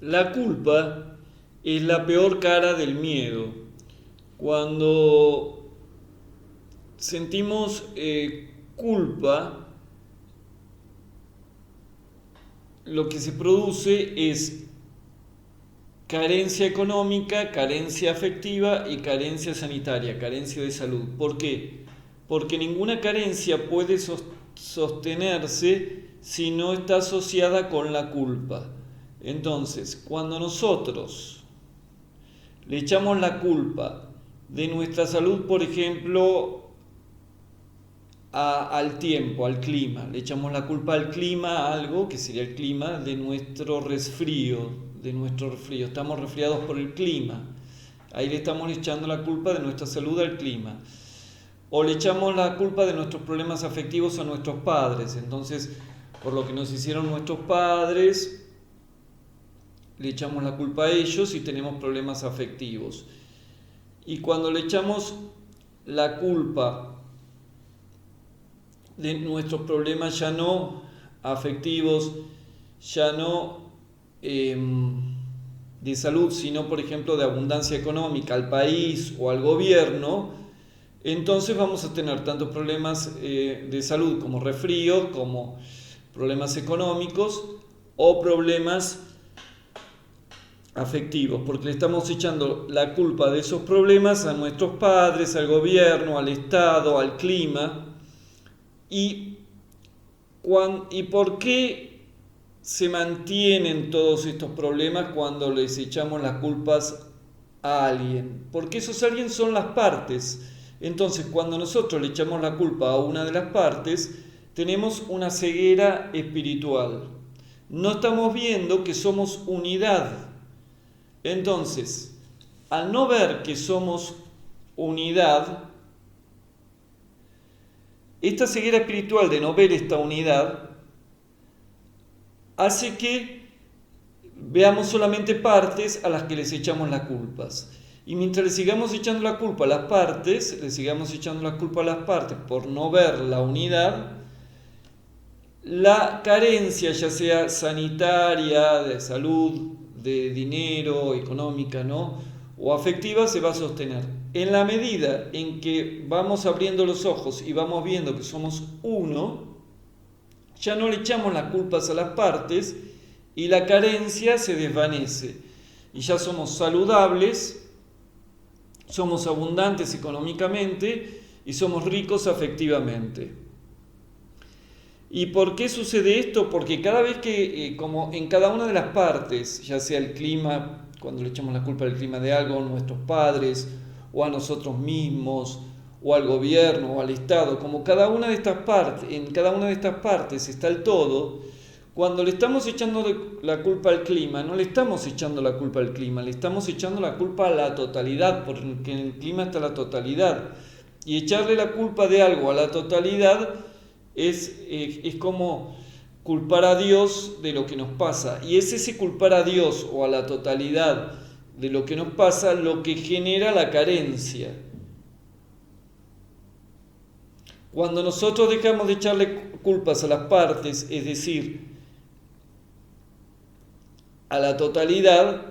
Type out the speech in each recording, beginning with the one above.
La culpa es la peor cara del miedo. Cuando sentimos culpa, lo que se produce es carencia económica, carencia afectiva y carencia sanitaria, carencia de salud. ¿Por qué? Porque ninguna carencia puede sostenerse si no está asociada con la culpa. Entonces, cuando nosotros le echamos la culpa de nuestra salud, por ejemplo, al tiempo, al clima, le echamos la culpa al clima, a algo que sería el clima de nuestro resfrío, estamos resfriados por el clima, ahí le estamos echando la culpa de nuestra salud al clima, o le echamos la culpa de nuestros problemas afectivos a nuestros padres, entonces por lo que nos hicieron nuestros padres, le echamos la culpa a ellos y tenemos problemas afectivos. Y cuando le echamos la culpa de nuestros problemas ya no afectivos, ya no de salud, sino por ejemplo de abundancia económica al país o al gobierno, entonces vamos a tener tantos problemas de salud como resfrío, como problemas económicos o problemas afectivos, porque le estamos echando la culpa de esos problemas a nuestros padres, al gobierno, al Estado, al clima. ¿Y por qué se mantienen todos estos problemas cuando les echamos las culpas a alguien? Porque esos alguien son las partes. Entonces, cuando nosotros le echamos la culpa a una de las partes, tenemos una ceguera espiritual. No estamos viendo que somos unidad. Entonces, al no ver que somos unidad, esta ceguera espiritual de no ver esta unidad hace que veamos solamente partes a las que les echamos las culpas. Y mientras le sigamos echando la culpa a las partes, por no ver la unidad, la carencia, ya sea sanitaria, de salud, de dinero, económica, ¿no?, o afectiva, se va a sostener. En la medida en que vamos abriendo los ojos y vamos viendo que somos uno, ya no le echamos las culpas a las partes y la carencia se desvanece. Y ya somos saludables, somos abundantes económicamente y somos ricos afectivamente. ¿Y por qué sucede esto? Porque cada vez que, como en cada una de las partes, ya sea el clima, cuando le echamos la culpa del clima de algo, a nuestros padres, o a nosotros mismos, o al gobierno, o al Estado, como cada una de estas partes, en cada una de estas partes está el todo, cuando le estamos echando la culpa al clima, no le estamos echando la culpa al clima, le estamos echando la culpa a la totalidad, porque en el clima está la totalidad. Y echarle la culpa de algo a la totalidad es como culpar a Dios de lo que nos pasa. Y es ese culpar a Dios o a la totalidad de lo que nos pasa lo que genera la carencia. Cuando nosotros dejamos de echarle culpas a las partes, es decir, a la totalidad,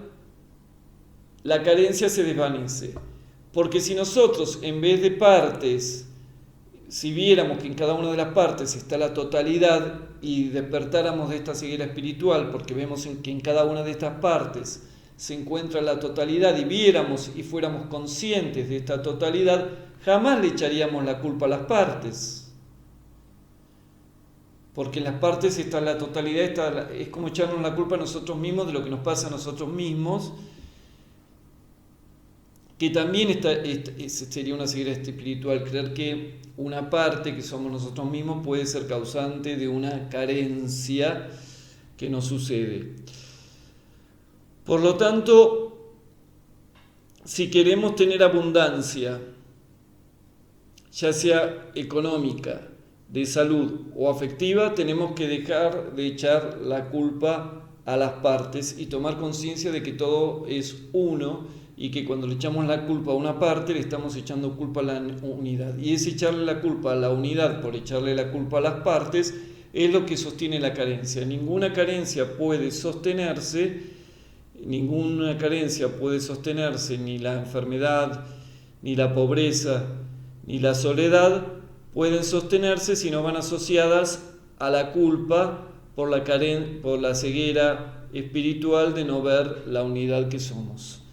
la carencia se desvanece. Porque si nosotros, en vez de partes, si viéramos que en cada una de las partes está la totalidad y despertáramos de esta ceguera espiritual, porque vemos que en cada una de estas partes se encuentra la totalidad y viéramos y fuéramos conscientes de esta totalidad, jamás le echaríamos la culpa a las partes. Porque en las partes está la totalidad, es como echarnos la culpa a nosotros mismos de lo que nos pasa a nosotros mismos, que también sería una ceguera espiritual, creer que una parte que somos nosotros mismos puede ser causante de una carencia que nos sucede. Por lo tanto, si queremos tener abundancia, ya sea económica, de salud o afectiva, tenemos que dejar de echar la culpa a las partes y tomar conciencia de que todo es uno y que cuando le echamos la culpa a una parte le estamos echando culpa a la unidad. Y ese echarle la culpa a la unidad por echarle la culpa a las partes es lo que sostiene la carencia. Ninguna carencia puede sostenerse ninguna carencia puede sostenerse, ni la enfermedad, ni la pobreza, ni la soledad pueden sostenerse si no van asociadas a la culpa por la ceguera espiritual de no ver la unidad que somos.